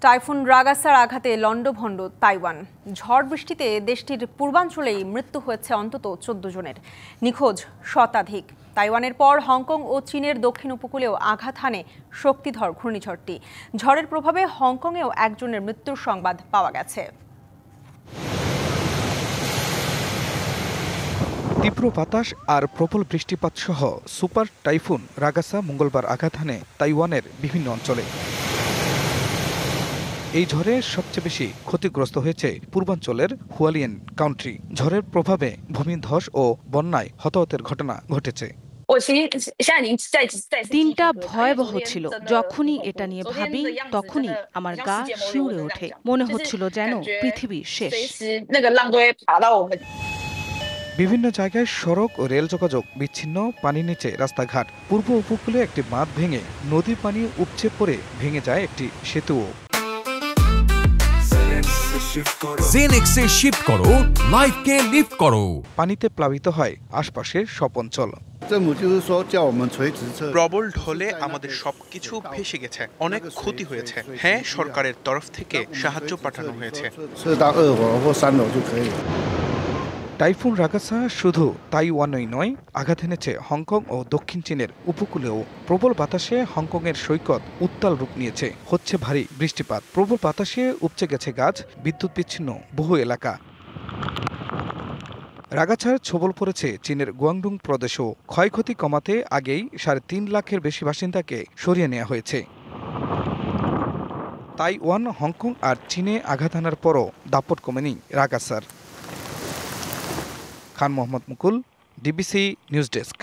Typhoon রাগাসার আঘাতে লণ্ডভণ্ড Taiwan. ঝড় বৃষ্টিতে দেশটির পূর্বাঞ্চলেই মৃত্যু হয়েছে অন্তত 14 জনের, নিখোঁজ শতাধিক। তাইওয়ানের পর হংকং ও চীনের দক্ষিণ উপকূলেও আঘাত হানে শক্তিধর ঘূর্ণিঝড়টি। ঝড়ের প্রভাবে হংকংয়েও একজনের মৃত্যুর সংবাদ পাওয়া গেছে। তীব্র বাতাস আর প্রবল বৃষ্টিপাত সহ সুপার টাইফুন রাগাসা মঙ্গলবার আঘাত হানে তাইওয়ানের বিভিন্ন অঞ্চলে। এই ঝড়ে সবচেয়ে বেশি ক্ষতিগ্রস্ত হয়েছে পূর্বাঞ্চলের হুয়ালিয়েন কাউন্ট্রি। ঝড়ের প্রভাবে ভূমিধস ও বন্যায় হতাহতের ঘটনা ঘটেছে। দিনটা ভয়াবহ ছিল। যখনই এটা নিয়ে ভাবি তখনই আমার গা শিউরে ওঠে। মনে হচ্ছিল যেন পৃথিবী শেষ। বিভিন্ন জায়গায় সড়ক ও রেল যোগাযোগ বিচ্ছিন্ন, পানির নিচে রাস্তাঘাট। পূর্ব উপকূলে একটি বাঁধ ভেঙে নদীর পানি উপচে পড়ে ভেঙে যায় একটি সেতুও। জেনেক্সে শিফট করো, লাইফকে লিফট করো। পানিতে প্লাবিত হয় আশপাশের সব অঞ্চল। প্রবল ঢলে আমাদের সবকিছু ভেসে গেছে, অনেক ক্ষতি হয়েছে। হ্যাঁ, সরকারের তরফ থেকে সাহায্য পাঠানো হয়েছে। টাইফুন রাগাসা শুধু তাইওয়ানই নয়, আঘাত এনেছে হংকং ও দক্ষিণ চীনের উপকূলেও। প্রবল বাতাসে হংকংয়ের সৈকত উত্তাল রূপ নিয়েছে, হচ্ছে ভারী বৃষ্টিপাত। প্রবল বাতাসে উপচে গেছে গাছ, বিদ্যুৎ বিচ্ছিন্ন বহু এলাকা। রাগাছার ছোবল পড়েছে চীনের গুয়াংডুং প্রদেশও। ক্ষয়ক্ষতি কমাতে আগেই 3.5 লাখের বেশি বাসিন্দাকে সরিয়ে নেওয়া হয়েছে। তাইওয়ান, হংকং আর চীনে আঘাত হানার পরও দাপট কমেনি রাগাসার। খান মোহাম্মদ মুকুল, ডিবিসি নিউজ ডেস্ক।